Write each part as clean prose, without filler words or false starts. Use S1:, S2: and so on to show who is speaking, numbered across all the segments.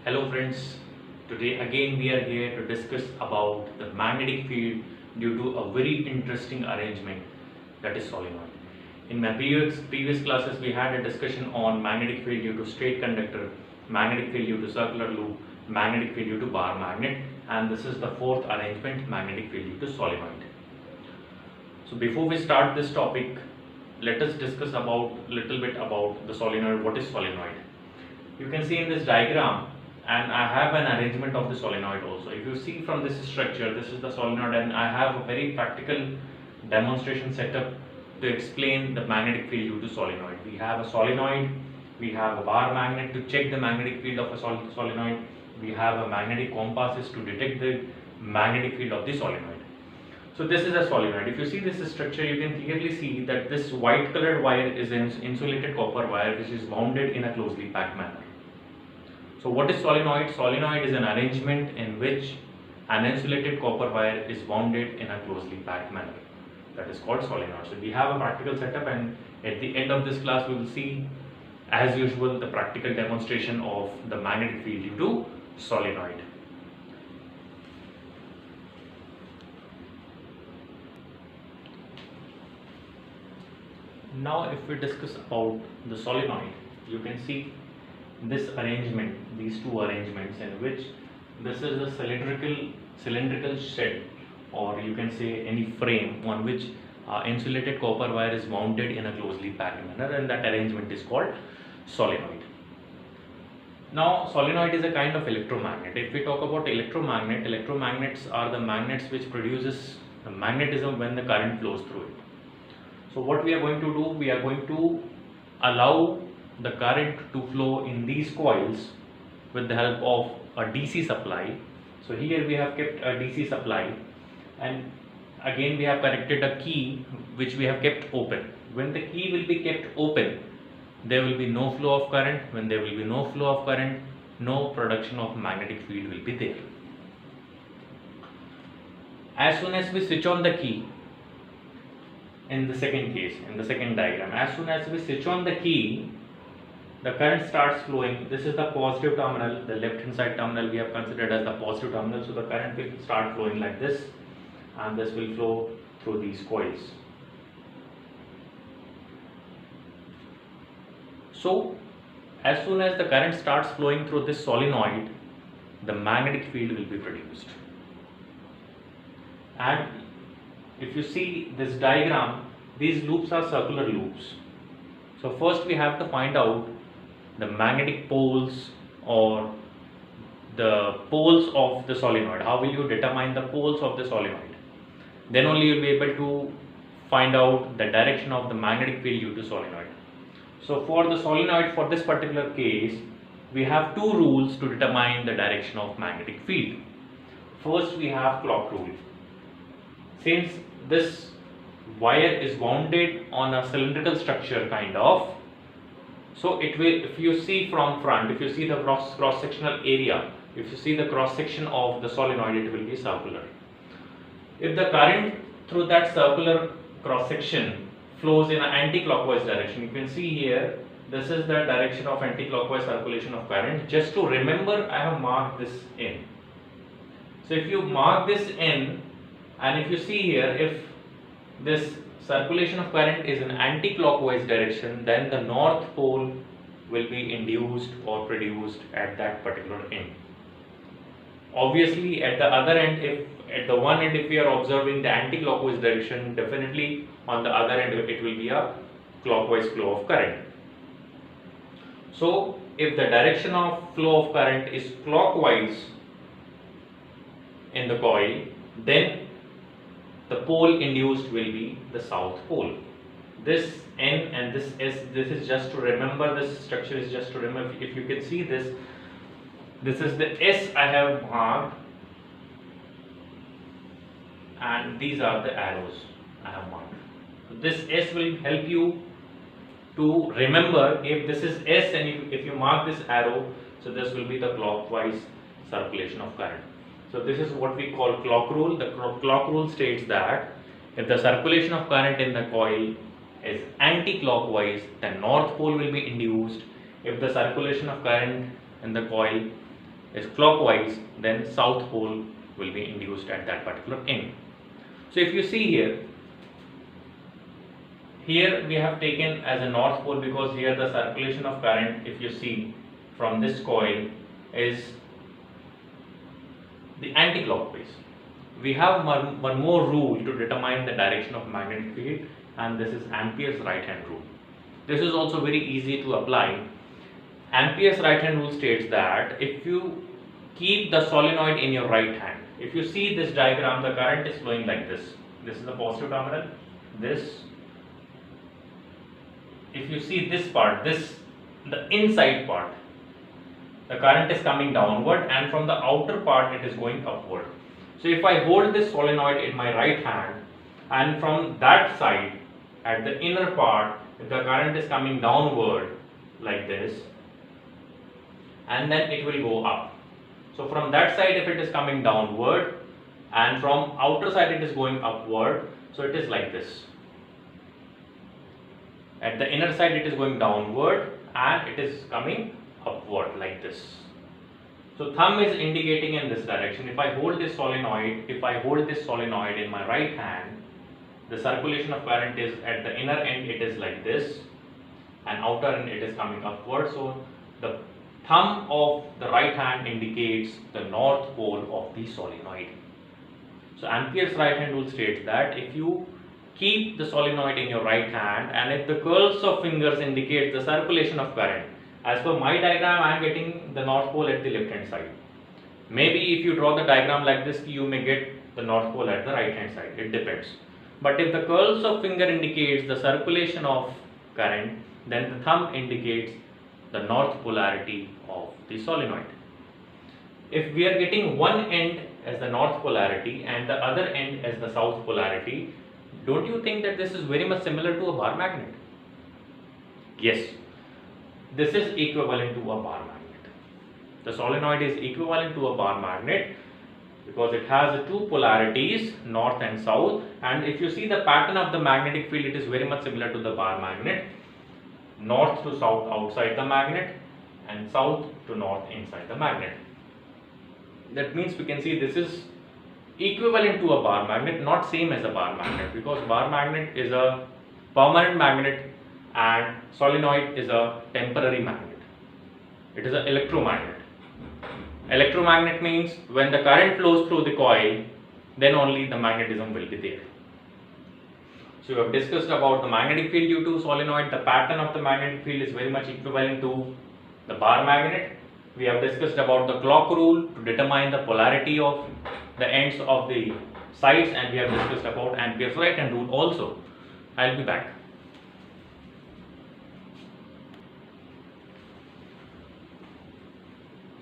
S1: Hello friends, today again we are here to discuss about the magnetic field due to a very interesting arrangement, that is solenoid. In my previous classes we had a discussion on magnetic field due to straight conductor, magnetic field due to circular loop, magnetic field due to bar magnet, and this is the fourth arrangement, magnetic field due to solenoid. So before we start this topic, let us discuss little bit about the solenoid. What is solenoid? You can see in this diagram, and I have an arrangement of the solenoid also. If you see from this structure, this is the solenoid, and I have a very practical demonstration setup to explain the magnetic field due to solenoid. We have a solenoid, we have a bar magnet to check the magnetic field of a solenoid, we have a magnetic compasses to detect the magnetic field of the solenoid. So this is a solenoid. If you see this structure, you can clearly see that this white colored wire is an insulated copper wire which is wounded in a closely packed manner. So what is solenoid? Solenoid is an arrangement in which an insulated copper wire is wounded in a closely packed manner. That is called solenoid. So we have a practical setup, and at the end of this class we will see, as usual, the practical demonstration of the magnetic field due to solenoid. Now if we discuss about the solenoid, you can see this arrangement, these two arrangements, in which this is a cylindrical shed, or you can say any frame on which insulated copper wire is mounted in a closely packed manner, and that arrangement is called solenoid. Now solenoid is a kind of electromagnet. If we talk about electromagnets are the magnets which produces the magnetism when the current flows through it. So what we are going to do, we are going to allow the current to flow in these coils with the help of a DC supply. So here we have kept a DC supply, and again we have connected a key which we have kept open. When the key will be kept open, there will be no flow of current. When there will be no flow of current, no production of magnetic field will be there. As soon as we switch on the key, in the second case, in the second diagram, as soon as we switch on the key, the current starts flowing. This is the positive terminal, the left hand side terminal we have considered as the positive terminal. So the current will start flowing like this, and this will flow through these coils. So as soon as the current starts flowing through this solenoid, the magnetic field will be produced. And if you see this diagram, these loops are circular loops. So first we have to find out the magnetic poles, or the poles of the solenoid. How will you determine the poles of the solenoid? Then only you will be able to find out the direction of the magnetic field due to solenoid. So for the solenoid, for this particular case, we have two rules to determine the direction of magnetic field. First we have clock rule. Since this wire is wounded on a cylindrical structure kind of, so it will, if you see from front, if you see the cross sectional area, if you see the cross section of the solenoid, it will be circular. If the current through that circular cross section flows in an anti-clockwise direction, you can see here, this is the direction of anti-clockwise circulation of current. Just to remember, I have marked this in. So if you mark this in, and if you see here, if this circulation of current is in anti-clockwise direction, then the north pole will be induced or produced at that particular end. Obviously at the other end, if at the one end if we are observing the anti-clockwise direction, definitely on the other end it will be a clockwise flow of current. So if the direction of flow of current is clockwise in the coil, then the pole induced will be the south pole. This N and this S, this is just to remember, this structure is just to remember. If you can see this is the S I have marked, and these are the arrows I have marked. This S will help you to remember. If this is S and if you mark this arrow, so this will be the clockwise circulation of current. So this is what we call clock rule. The clock rule states that if the circulation of current in the coil is anti-clockwise, the north pole will be induced. If the circulation of current in the coil is clockwise, then south pole will be induced at that particular end. So if you see here we have taken as a north pole because here the circulation of current, if you see from this coil, is the anti-clockwise. We have one more rule to determine the direction of magnetic field, and this is Ampere's right hand rule. This is also very easy to apply. Ampere's right hand rule states that if you keep the solenoid in your right hand, if you see this diagram, the current is flowing like this. This is the positive terminal. If you see this part, the inside part, the current is coming downward, and from the outer part it is going upward. So if I hold this solenoid in my right hand, and from that side at the inner part, if the current is coming downward like this, and then it will go up. So from that side if it is coming downward, and from outer side it is going upward, so it is like this. At the inner side it is going downward and it is coming upward like this. So thumb is indicating in this direction. If I hold this solenoid in my right hand, the circulation of current is at the inner end it is like this, and outer end it is coming upward. So the thumb of the right hand indicates the north pole of the solenoid. So Ampere's right hand rule states that if you keep the solenoid in your right hand, and if the curls of fingers indicate the circulation of current, as per my diagram I am getting the north pole at the left hand side. Maybe if you draw the diagram like this, you may get the north pole at the right hand side, it depends. But if the curls of finger indicates the circulation of current, then the thumb indicates the north polarity of the solenoid. If we are getting one end as the north polarity and the other end as the south polarity, don't you think that this is very much similar to a bar magnet? Yes, this is equivalent to a bar magnet. The solenoid is equivalent to a bar magnet because it has two polarities, north and south, and if you see the pattern of the magnetic field, it is very much similar to the bar magnet. North to south outside the magnet and south to north inside the magnet. That means we can see this is equivalent to a bar magnet, not same as a bar magnet, because bar magnet is a permanent magnet and solenoid is a temporary magnet. It is an electromagnet. Electromagnet means when the current flows through the coil, then only the magnetism will be there. So we have discussed about the magnetic field due to solenoid. The pattern of the magnetic field is very much equivalent to the bar magnet. We have discussed about the clock rule to determine the polarity of the ends of the sides, and we have discussed about Ampere's right hand rule also. I'll be back.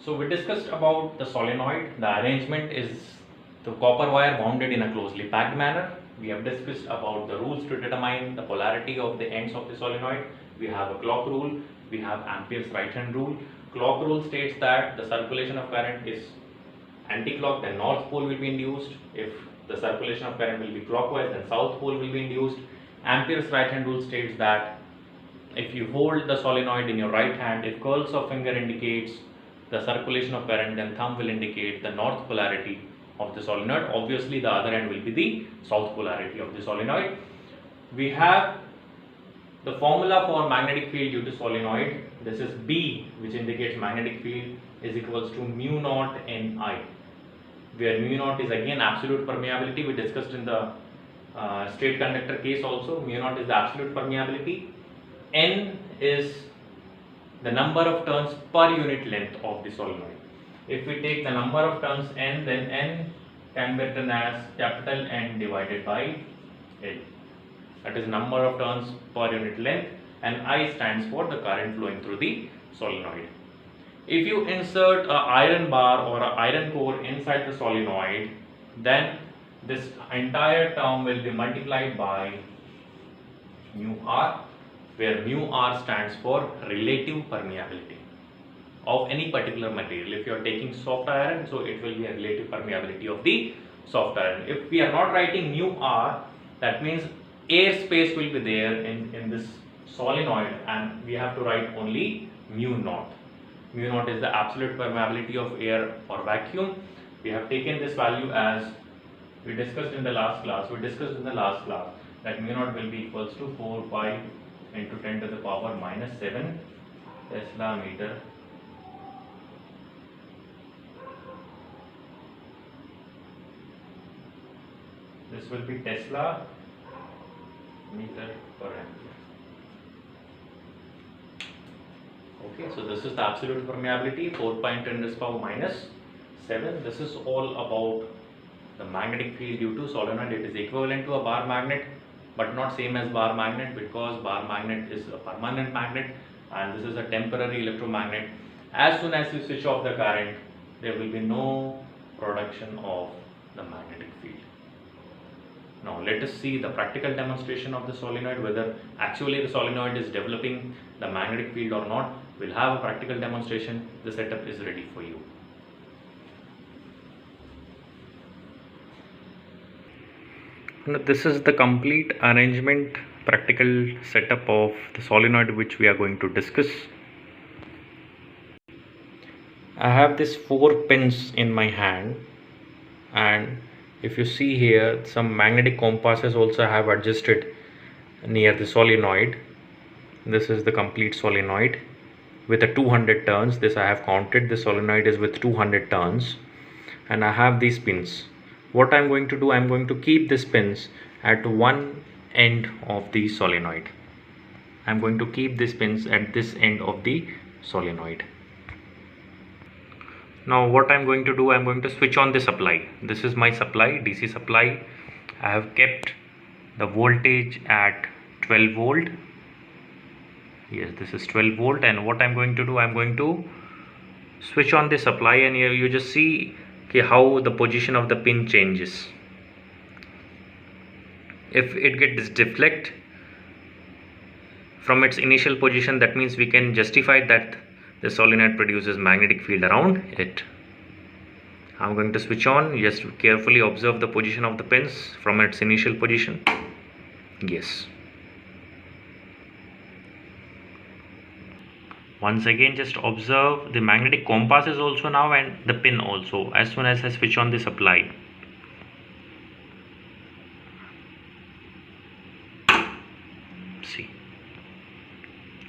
S1: So we discussed about the solenoid. The arrangement is the copper wire wounded in a closely packed manner. We have discussed about the rules to determine the polarity of the ends of the solenoid. We have a clock rule. We have Ampere's right hand rule. Clock rule states that the circulation of current is anti-clock, then north pole will be induced. If the circulation of current will be clockwise, then south pole will be induced. Ampere's right hand rule states that if you hold the solenoid in your right hand, if curls of finger indicates the circulation of current, then thumb will indicate the north polarity of the solenoid. Obviously the other end will be the south polarity of the solenoid. We have the formula for magnetic field due to solenoid. This is B, which indicates magnetic field, is equals to mu naught Ni, where mu naught is again absolute permeability. We discussed in the straight conductor case also. Mu naught is the absolute permeability. N is the number of turns per unit length of the solenoid. If we take the number of turns N, then N can be written as capital N divided by L. That is number of turns per unit length, and I stands for the current flowing through the solenoid. If you insert an iron bar or an iron core inside the solenoid, then this entire term will be multiplied by mu r, where mu r stands for relative permeability of any particular material. If you are taking soft iron, so it will be a relative permeability of the soft iron. If we are not writing mu r, that means air space will be there in this solenoid, and we have to write only mu naught. mu naught is the absolute permeability of air or vacuum. We have taken this value as we discussed in the last class. That mu naught will be equals to 4 pi into 10 to the power minus 7 Tesla meter this will be Tesla meter per ampere. Okay, so this is the absolute permeability, 4.10 raised power minus 7. This is all about the magnetic field due to solenoid. It is equivalent to a bar magnet, but not same as bar magnet, because bar magnet is a permanent magnet and this is a temporary electromagnet. As soon as you switch off the current, there will be no production of the magnetic field. Now let us see the practical demonstration of the solenoid, whether actually the solenoid is developing the magnetic field or not. We'll have a practical demonstration. The setup is ready for you. Now, this is the complete arrangement, practical setup of the solenoid which we are going to discuss. I have these 4 pins in my hand, and if you see here, some magnetic compasses also I have adjusted near the solenoid. This is the complete solenoid with a 200 turns. This I have counted. The solenoid is with 200 turns, and I have these pins. What I'm going to do, I'm going to keep these pins at one end of the solenoid. I'm going to keep these pins at this end of the solenoid. Now what I'm going to do, I'm going to switch on the supply. This is my supply, DC supply. I have kept the voltage at 12 volt. Yes, this is 12 volt, and what I'm going to do, I'm going to switch on the supply, and you just see how the position of the pin changes. If it gets deflect from its initial position, that means we can justify that the solenoid produces magnetic field around it. I'm going to switch on. Just carefully observe the position of the pins from its initial position. Yes. Once again, just observe the magnetic compass is also now, and the pin also, as soon as I switch on the supply. See,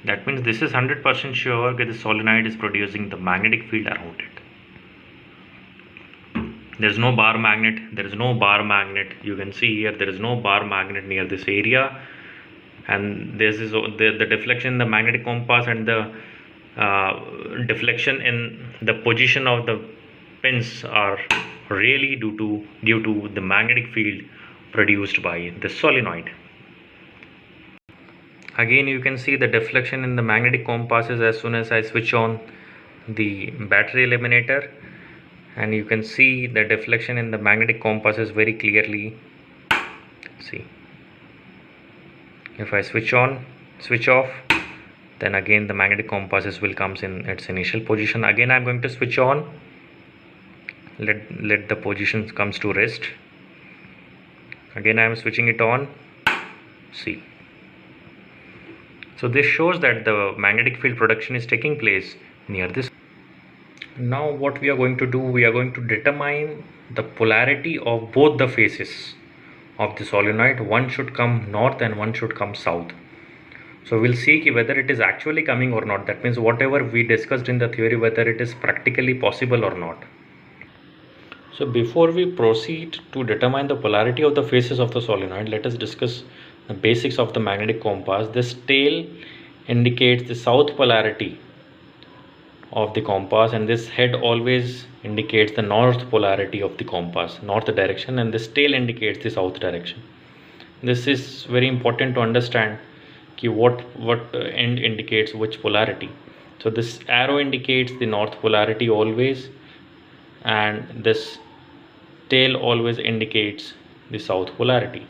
S1: that means this is 100% sure that the solenoid is producing the magnetic field around it. There is no bar magnet. You can see here there is no bar magnet near this area, and this is the deflection in the magnetic compass and the deflection in the position of the pins are really due to the magnetic field produced by the solenoid. Again, you can see the deflection in the magnetic compasses as soon as I switch on the battery eliminator, and you can see the deflection in the magnetic compasses very clearly. See, if I switch on, switch off, then again the magnetic compasses will comes in its initial position. Again I'm going to switch on, let the position comes to rest. Again I am switching it on. See, so this shows that the magnetic field production is taking place near this. Now what we are going to do, we are going to determine the polarity of both the faces of the solenoid. One should come north and one should come south. So we'll see whether it is actually coming or not. That means whatever we discussed in the theory, whether it is practically possible or not. So before we proceed to determine the polarity of the faces of the solenoid, let us discuss the basics of the magnetic compass. This tail indicates the south polarity of the compass, and this head always indicates the north polarity of the compass, north direction, and this tail indicates the south direction. This is very important to understand what end indicates which polarity. So this arrow indicates the north polarity always, and this tail always indicates the south polarity.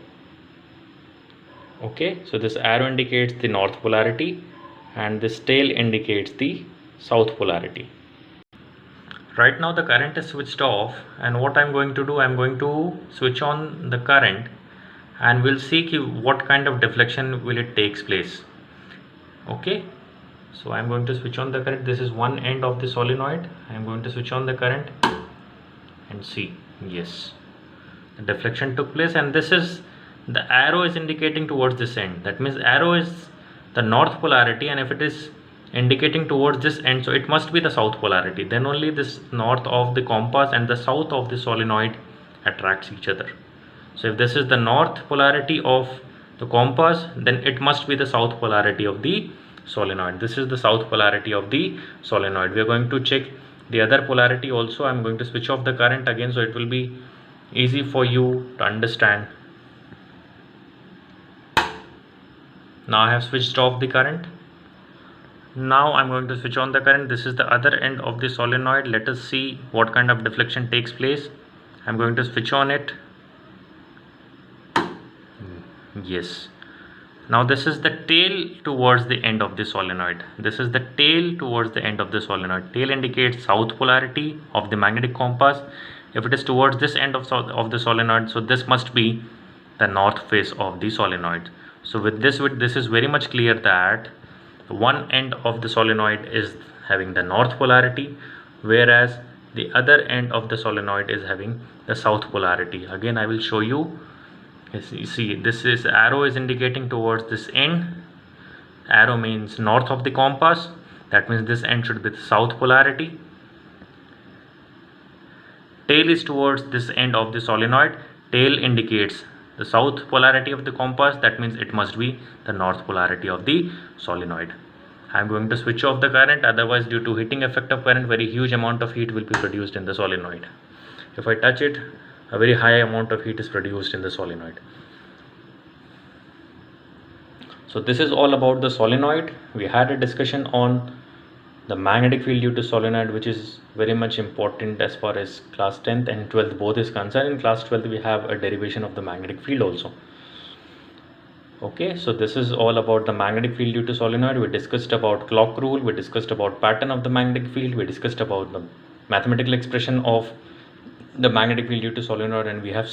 S1: Okay, so this arrow indicates the north polarity and this tail indicates the south polarity. Right now the current is switched off, and what I'm going to do, I'm going to switch on the current, and we'll see what kind of deflection will it takes place. Okay, So I'm going to switch on the current. This is one end of the solenoid. I'm going to switch on the current and see, yes, the deflection took place, and this is the arrow is indicating towards this end. That means arrow is the north polarity, and if it is indicating towards this end, so it must be the south polarity. Then only this north of the compass and the south of the solenoid attracts each other. So if this is the north polarity of the compass, then it must be the south polarity of the solenoid. This is the south polarity of the solenoid. We are going to check the other polarity also. I'm going to switch off the current again, so it will be easy for you to understand. Now I have switched off the current. Now I'm going to switch on the current. This is the other end of the solenoid. Let us see what kind of deflection takes place. I'm going to switch on it. Yes. Now this is the tail towards the end of the solenoid. This is the tail towards the end of the solenoid. Tail indicates south polarity of the magnetic compass. If it is towards this end of the solenoid, so this must be the north face of the solenoid. So with this is very much clear that one end of the solenoid is having the north polarity, whereas the other end of the solenoid is having the south polarity. Again, I will show you. You see, this is arrow is indicating towards this end. Arrow means north of the compass. That means this end should be the south polarity. Tail is towards this end of the solenoid. Tail indicates the south polarity of the compass. That means it must be the north polarity of the solenoid. I am going to switch off the current, otherwise due to heating effect of current, very huge amount of heat will be produced in the solenoid. If I touch it, a very high amount of heat is produced in the solenoid. So this is all about the solenoid. We had a discussion on the magnetic field due to solenoid, which is very much important as far as class 10th and 12th both is concerned. In class 12th we have a derivation of the magnetic field also. Okay, so this is all about the magnetic field due to solenoid. We discussed about clock rule, we discussed about pattern of the magnetic field, we discussed about the mathematical expression of the magnetic field due to solenoid, and we have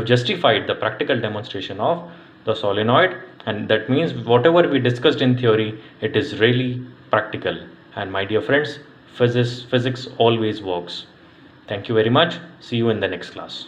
S1: justified the practical demonstration of the solenoid, and that means whatever we discussed in theory, it is really practical. And my dear friends, physics always works. Thank you very much. See you in the next class.